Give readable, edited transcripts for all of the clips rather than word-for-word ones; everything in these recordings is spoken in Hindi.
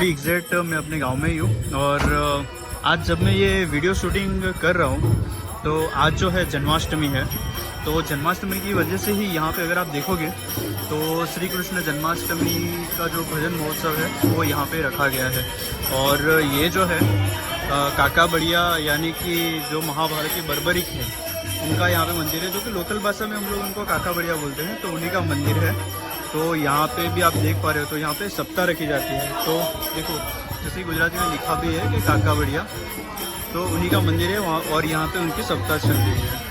अभी एग्जैक्ट मैं अपने गांव में ही हूँ और आज जब मैं ये वीडियो शूटिंग कर रहा हूँ तो आज जो है जन्माष्टमी है। तो जन्माष्टमी की वजह से ही यहाँ पे अगर आप देखोगे तो श्री कृष्ण जन्माष्टमी का जो भजन महोत्सव है वो यहाँ पे रखा गया है। और ये जो है काका बढ़िया यानी कि जो महाभारत के बर्बरिक है उनका यहाँ पे मंदिर है, जो कि लोकल भाषा में हम लोग उनको काका बढ़िया बोलते हैं। तो उन्हीं का मंदिर है। तो यहाँ पे भी आप देख पा रहे हो तो यहाँ पे सप्ताह रखी जाती है। तो देखो जैसे गुजराती में लिखा भी है कि काका बढ़िया, तो उन्हीं का मंदिर है वहाँ और यहाँ पे उनकी सप्ताह चल रही है।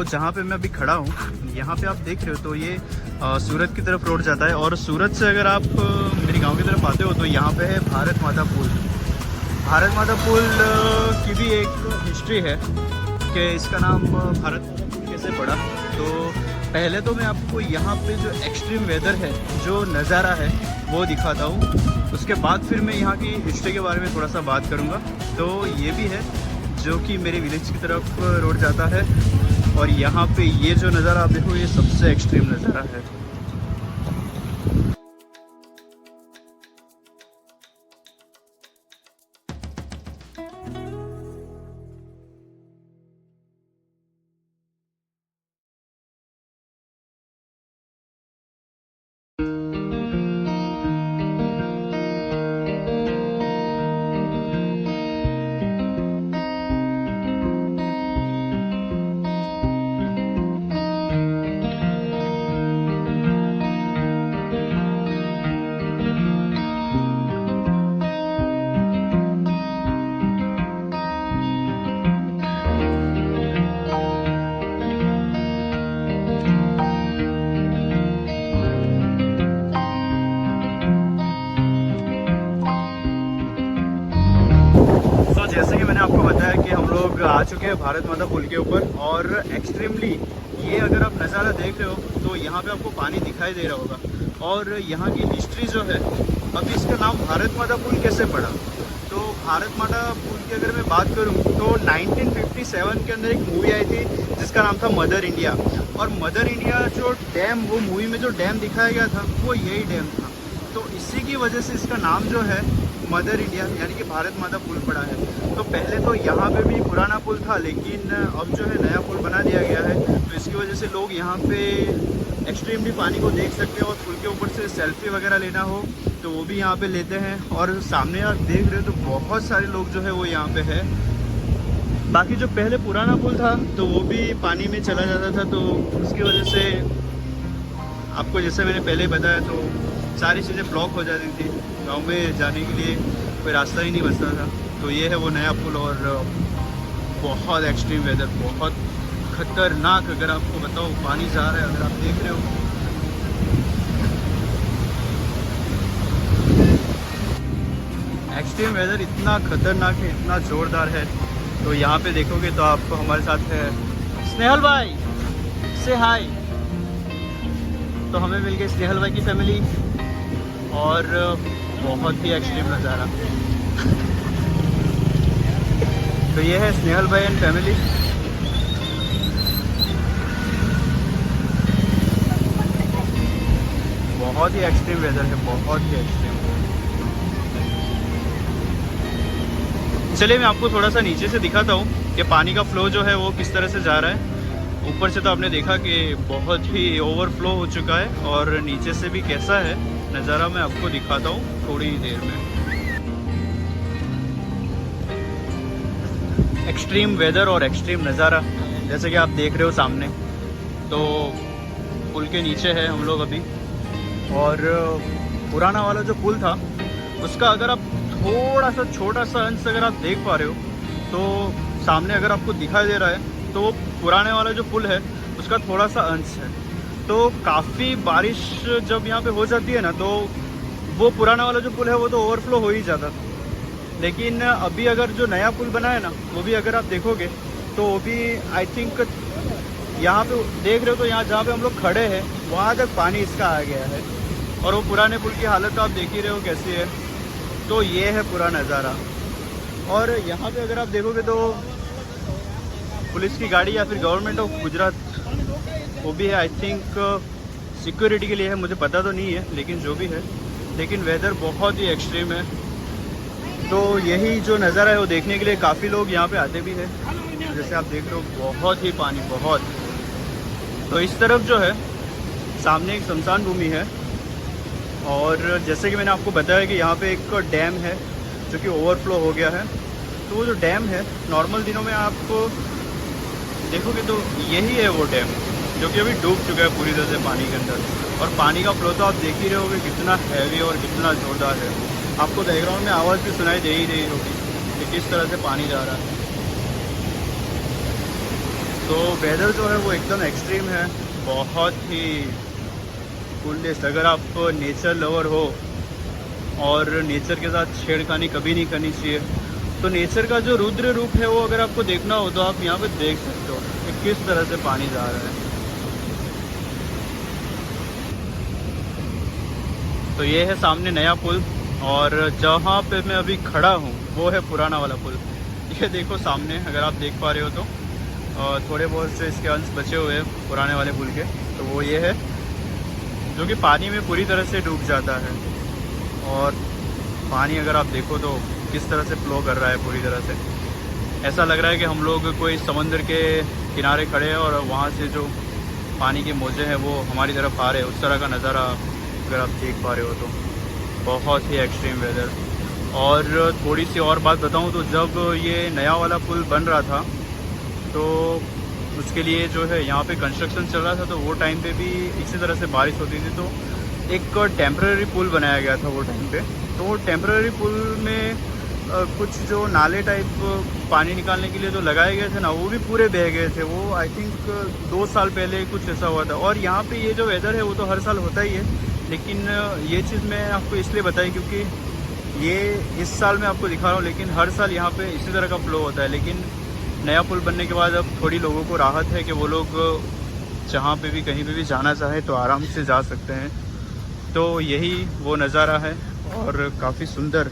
जहाँ पे मैं अभी खड़ा हूँ यहाँ पे आप देख रहे हो तो ये सूरत की तरफ रोड जाता है। और सूरत से अगर आप मेरे गांव की तरफ आते हो तो यहाँ पे है भारत माता पुल। भारत माता पुल की भी एक हिस्ट्री है कि इसका नाम भारत माता पुल कैसे पड़ा। तो पहले तो मैं आपको यहाँ पे जो एक्सट्रीम वेदर है, जो नज़ारा है वो दिखाता हूँ। उसके बाद फिर मैं यहाँ की हिस्ट्री के बारे में थोड़ा सा बात करूँगा। तो ये भी है जो कि मेरे विलेज की तरफ रोड जाता है और यहाँ पे ये जो नज़ारा आप देखो ये सबसे एक्सट्रीम नज़ारा है। जैसे कि मैंने आपको बताया कि हम लोग आ चुके हैं भारत माता पुल के ऊपर और एक्सट्रीमली ये अगर आप नज़ारा देख रहे हो तो यहाँ पे आपको पानी दिखाई दे रहा होगा। और यहाँ की हिस्ट्री जो है, अभी इसका नाम भारत माता पुल कैसे पड़ा। तो भारत माता पुल की अगर मैं बात करूँ तो 1957 के अंदर एक मूवी आई थी जिसका नाम था मदर इंडिया। और मदर इंडिया जो डैम, वो मूवी में जो डैम दिखाया गया था वो यही डैम था। तो इसी की वजह से इसका नाम जो है मदर इंडिया यानी कि भारत माता पुल पड़ा है। तो पहले तो यहाँ पे भी पुराना पुल था, लेकिन अब जो है नया पुल बना दिया गया है। तो इसकी वजह से लोग यहाँ पे एक्सट्रीमली पानी को देख सकते हैं और पुल के ऊपर से सेल्फी वगैरह लेना हो तो वो भी यहाँ पे लेते हैं। और सामने आप देख रहे हो तो बहुत सारे लोग जो है वो यहाँ पे है। बाकी जो पहले पुराना पुल था तो वो भी पानी में चला जाता था, तो उसकी वजह से आपको जैसे मैंने पहले बताया तो सारी चीज़ें ब्लॉक हो जाती थी, गांव में जाने के लिए कोई रास्ता ही नहीं बचता था। तो ये है वो नया पुल और बहुत एक्सट्रीम वेदर, बहुत खतरनाक। अगर आपको बताओ पानी जा रहा है, अगर आप देख रहे हो एक्सट्रीम वेदर इतना खतरनाक है, इतना ज़ोरदार है। तो यहाँ पे देखोगे तो आपको हमारे साथ है स्नेहल भाई, से हाय। तो हमें मिल गई स्नेहल भाई की फैमिली और बहुत ही एक्सट्रीम नज़ारा। तो ये है स्नेहल भाई एंड फैमिली। बहुत ही एक्सट्रीम वेदर है, बहुत ही एक्सट्रीम। चलिए मैं आपको थोड़ा सा नीचे से दिखाता हूँ कि पानी का फ्लो जो है वो किस तरह से जा रहा है। ऊपर से तो आपने देखा कि बहुत ही ओवरफ्लो हो चुका है और नीचे से भी कैसा है नज़ारा मैं आपको दिखाता हूँ थोड़ी ही देर में। एक्सट्रीम वेदर और एक्सट्रीम नज़ारा जैसे कि आप देख रहे हो सामने, तो पुल के नीचे है हम लोग अभी। और पुराना वाला जो पुल था उसका अगर आप थोड़ा सा छोटा सा अंश अगर आप देख पा रहे हो तो सामने अगर आपको दिखाई दे रहा है तो पुराने वाला जो पुल है उसका थोड़ा सा अंश है। तो काफ़ी बारिश जब यहाँ पे हो जाती है ना तो वो पुराना वाला जो पुल है वो तो ओवरफ्लो हो ही जाता था। लेकिन अभी अगर जो नया पुल बना है ना वो भी अगर आप देखोगे तो वो भी आई थिंक यहाँ पे देख रहे हो तो यहाँ जहाँ पे हम लोग खड़े हैं वहाँ तक पानी इसका आ गया है। और वो पुराने पुल की हालत तो आप देख ही रहे हो कैसी है। तो ये है पूरा नज़ारा। और यहाँ पे अगर आप देखोगे तो पुलिस की गाड़ी या फिर गवर्नमेंट ऑफ गुजरात वो भी है, आई थिंक सिक्योरिटी के लिए है, मुझे पता तो नहीं है लेकिन जो भी है। लेकिन वेदर बहुत ही एक्सट्रीम है। तो यही जो नज़ारा है वो देखने के लिए काफ़ी लोग यहाँ पे आते भी हैं। जैसे आप देख रहे हो बहुत ही पानी, बहुत। तो इस तरफ जो है सामने एक शमशान भूमि है और जैसे कि मैंने आपको बताया कि यहाँ पे एक डैम है जो कि ओवरफ्लो हो गया है। तो वो जो डैम है नॉर्मल दिनों में आपको देखोगे तो यही है वो डैम जो कि अभी डूब चुका है पूरी तरह से पानी के अंदर। और पानी का फ्लो तो आप देख ही रहे होगे कितना हैवी और कितना ज़ोरदार है। आपको बैकग्राउंड में आवाज़ भी सुनाई दे ही रही होगी कि किस तरह से पानी जा रहा है। तो वेदर जो है वो एकदम एक्सट्रीम है, बहुत ही कूलनेस। अगर आप नेचर लवर हो और नेचर के साथ छेड़खानी कभी नहीं करनी चाहिए तो नेचर का जो रुद्र रूप है वो अगर आपको देखना हो तो आप यहाँ पे देख सकते हो कि किस तरह से पानी जा रहा है। तो ये है सामने नया पुल और जहाँ पे मैं अभी खड़ा हूँ वो है पुराना वाला पुल। ये देखो सामने अगर आप देख पा रहे हो तो थोड़े बहुत से इसके अंश बचे हुए हैं पुराने वाले पुल के। तो वो ये है जो कि पानी में पूरी तरह से डूब जाता है। और पानी अगर आप देखो तो किस तरह से फ्लो कर रहा है पूरी तरह से। ऐसा लग रहा है कि हम लोग कोई समंदर के किनारे खड़े हैं और वहाँ से जो पानी के मौजे हैं वो हमारी तरफ आ रहे हैं। उस तरह का नज़ारा अगर आप देख पा रहे हो तो बहुत ही एक्सट्रीम वेदर। और थोड़ी सी और बात बताऊँ तो जब ये नया वाला पुल बन रहा था तो उसके लिए जो है यहाँ पे कंस्ट्रक्शन चल रहा था तो वो टाइम पे भी इसी तरह से बारिश होती थी। तो एक टेम्पररी पुल बनाया गया था वो टाइम पे। तो वो टेम्पररी पुल में कुछ जो नाले टाइप पानी निकालने के लिए जो लगाए गए थे ना वो भी पूरे बह गए थे। वो आई थिंक 2 साल पहले कुछ ऐसा हुआ था। और यहाँ पे ये जो वेदर है वो तो हर साल होता ही है, लेकिन ये चीज़ मैं आपको इसलिए बताई क्योंकि ये इस साल मैं आपको दिखा रहा हूँ, लेकिन हर साल यहाँ पे इसी तरह का फ्लो होता है। लेकिन नया पुल बनने के बाद अब थोड़ी लोगों को राहत है कि वो लोग जहाँ पे भी कहीं पे भी जाना चाहे तो आराम से जा सकते हैं। तो यही वो नज़ारा है और काफ़ी सुंदर,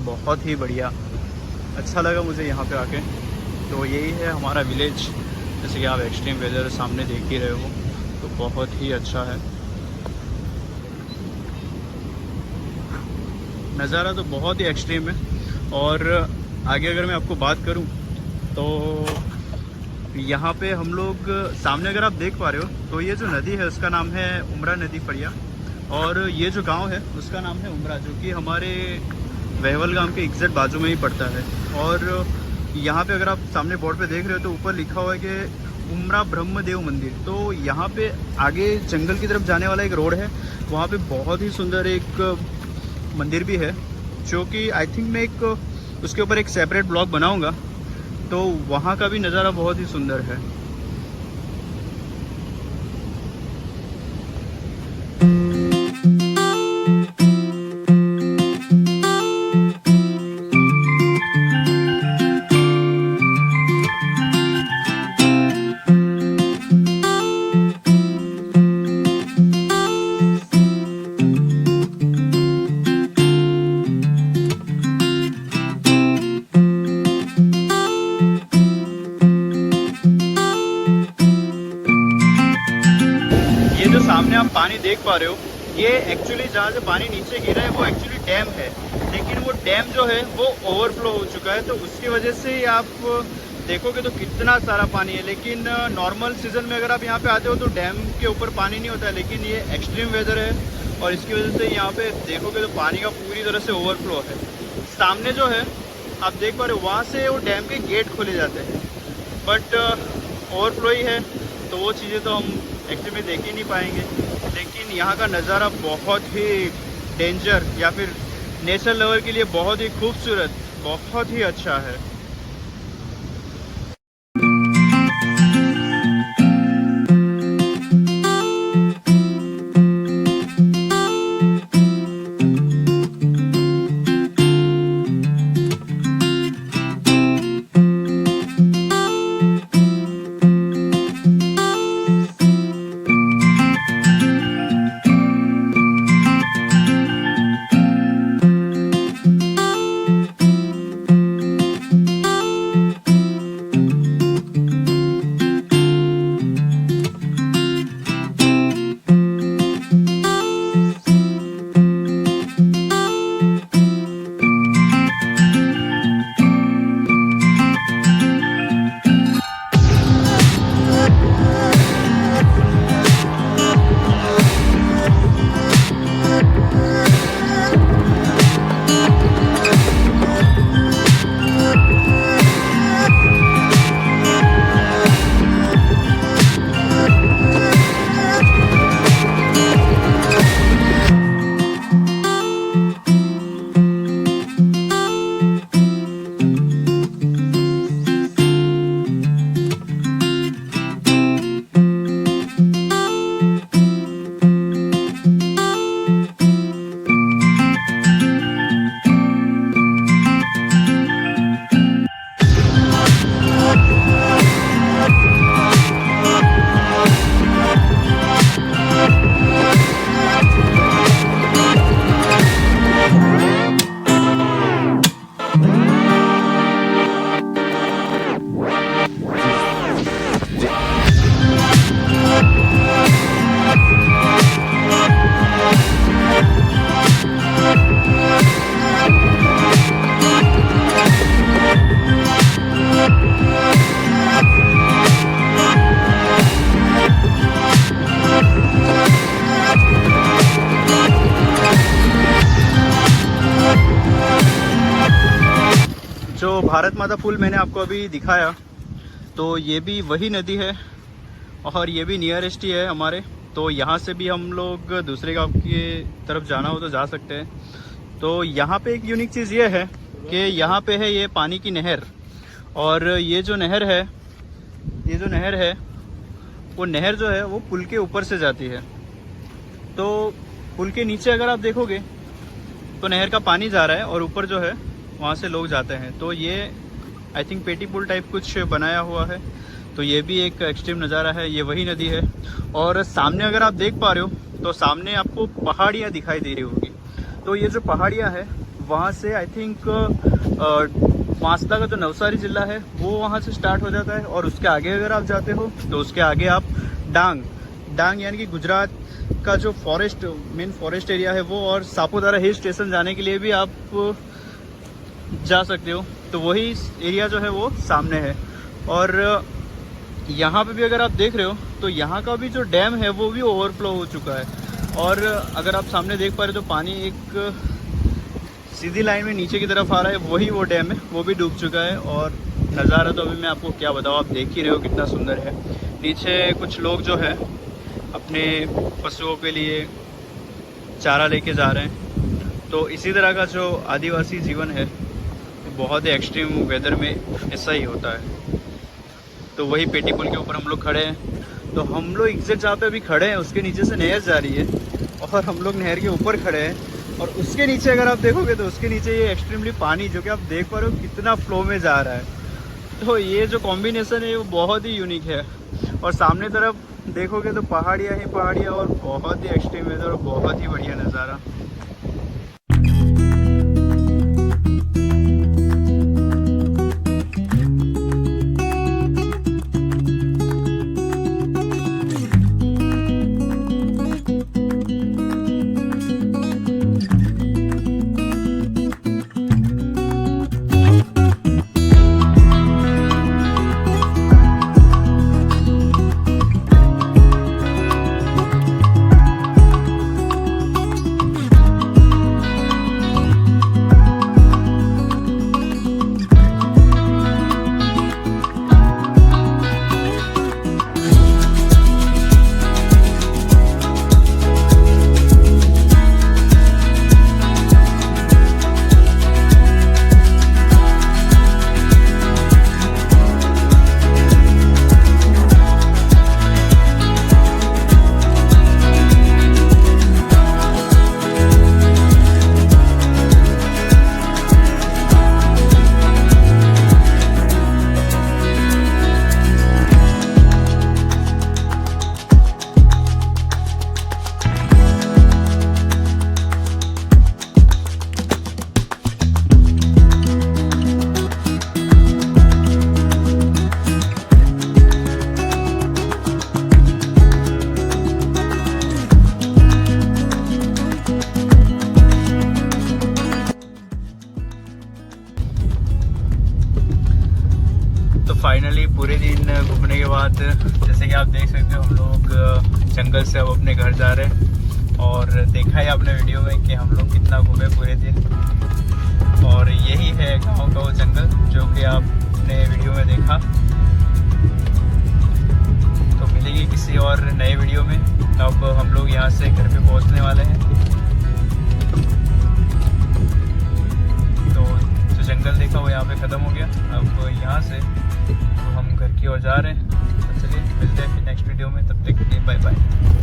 बहुत ही बढ़िया, अच्छा लगा मुझे यहाँ पे आके। तो यही है हमारा विलेज, जैसे कि आप एक्सट्रीम वेदर सामने देख ही रहे हो तो बहुत ही अच्छा है नज़ारा, तो बहुत ही एक्सट्रीम है। और आगे अगर मैं आपको बात करूं तो यहाँ पे हम लोग सामने अगर आप देख पा रहे हो तो ये जो नदी है उसका नाम है उमरा नदी फड़िया, और ये जो गांव है उसका नाम है उमरा, जो कि हमारे वहवल गांव के एग्जैक्ट बाजू में ही पड़ता है। और यहाँ पे अगर आप सामने बोर्ड पे देख रहे हो तो ऊपर लिखा हुआ है कि उमरा ब्रह्मदेव मंदिर। तो यहाँ पे आगे जंगल की तरफ जाने वाला एक रोड है, वहाँ पे बहुत ही सुंदर एक मंदिर भी है, जो कि आई थिंक मैं एक उसके ऊपर एक सेपरेट ब्लॉग बनाऊंगा। तो वहाँ का भी नज़ारा बहुत ही सुंदर है। सामने आप पानी देख पा रहे हो, ये एक्चुअली जहाँ से पानी नीचे गिरा है वो एक्चुअली डैम है, लेकिन वो डैम जो है वो ओवरफ्लो हो चुका है। तो उसकी वजह से आप देखोगे तो कितना सारा पानी है। लेकिन नॉर्मल सीजन में अगर आप यहाँ पे आते हो तो डैम के ऊपर पानी नहीं होता है, लेकिन ये एक्सट्रीम वेदर है और इसकी वजह से यहाँ पे देखोगे तो पानी का पूरी तरह से ओवरफ्लो है। सामने जो है आप देख पा रहे हो, वहाँ से वो डैम के गेट खोले जाते हैं, बट ओवरफ्लो ही है, तो वो चीज़ें तो हम एक्चुअली में देख ही नहीं पाएंगे। लेकिन यहाँ का नज़ारा बहुत ही डेंजर या फिर नेचर लवर के लिए बहुत ही खूबसूरत, बहुत ही अच्छा है। जो भारत माता पुल मैंने आपको अभी दिखाया, तो ये भी वही नदी है और ये भी नियरेस्ट ही है हमारे। तो यहाँ से भी हम लोग दूसरे गांव की तरफ जाना हो तो जा सकते हैं। तो यहाँ पे एक यूनिक चीज़ ये है कि यहाँ पे है ये पानी की नहर, और ये जो नहर है वो नहर जो है वो पुल के ऊपर से जाती है। तो पुल के नीचे अगर आप देखोगे तो नहर का पानी जा रहा है और ऊपर जो है वहाँ से लोग जाते हैं। तो ये आई थिंक पेटी पुल टाइप कुछ बनाया हुआ है। तो ये भी एक एक्सट्रीम नज़ारा है, ये वही नदी है। और सामने अगर आप देख पा रहे हो तो सामने आपको पहाड़ियाँ दिखाई दे रही होगी। तो ये जो पहाड़ियाँ है वहाँ से आई थिंक मासदा का जो नवसारी ज़िला है वो वहाँ से स्टार्ट हो जाता है, और उसके आगे अगर आप जाते हो तो उसके आगे आप डांग यानी कि गुजरात का जो मेन फॉरेस्ट एरिया है वो, और सापुतारा हिल स्टेशन जाने के लिए भी आप जा सकते हो। तो वही एरिया जो है वो सामने है। और यहाँ पे भी अगर आप देख रहे हो तो यहाँ का भी जो डैम है वो भी ओवरफ्लो हो चुका है। और अगर आप सामने देख पा रहे हो तो पानी एक सीधी लाइन में नीचे की तरफ आ रहा है, वही वो डैम है, वो भी डूब चुका है। और नज़ारा तो अभी मैं आपको क्या बताऊँ, आप देख ही रहे हो कितना सुंदर है। नीचे कुछ लोग जो है अपने पशुओं के लिए चारा लेके जा रहे हैं। तो इसी तरह का जो आदिवासी जीवन है बहुत ही एक्सट्रीम वेदर में ऐसा ही होता है। तो वही पेटी पुल के ऊपर हम लोग खड़े हैं। तो हम लोग एग्जैक्ट जहाँ पे अभी खड़े हैं उसके नीचे से नहर जा रही है और हम लोग नहर के ऊपर खड़े हैं। और उसके नीचे अगर आप देखोगे तो उसके नीचे ये एक्सट्रीमली पानी जो कि आप देख पा रहे हो कितना फ्लो में जा रहा है। तो ये जो कॉम्बिनेशन है वो बहुत ही यूनिक है। और सामने तरफ देखोगे तो पहाड़ियाँ ही पहाड़ियाँ और बहुत ही एक्सट्रीम वेदर और बहुत ही बढ़िया नज़ारा। फाइनली पूरे दिन घूमने के बाद जैसे कि आप देख सकते हो हम लोग जंगल से अब अपने घर जा रहे हैं। और देखा है आपने वीडियो में कि हम लोग कितना घूमे पूरे दिन। और यही है गांव का वो जंगल जो कि आपने वीडियो में देखा। तो मिलेगी किसी और नए वीडियो में। अब हम लोग यहाँ से घर पे पहुँचने वाले हैं। तो जो जंगल देखा वो यहाँ पे ख़त्म हो गया। अब यहाँ से हम घर की ओर जा रहे हैं। तो चलिए मिलते हैं फिर नेक्स्ट वीडियो में, तब तक के लिए बाय बाय।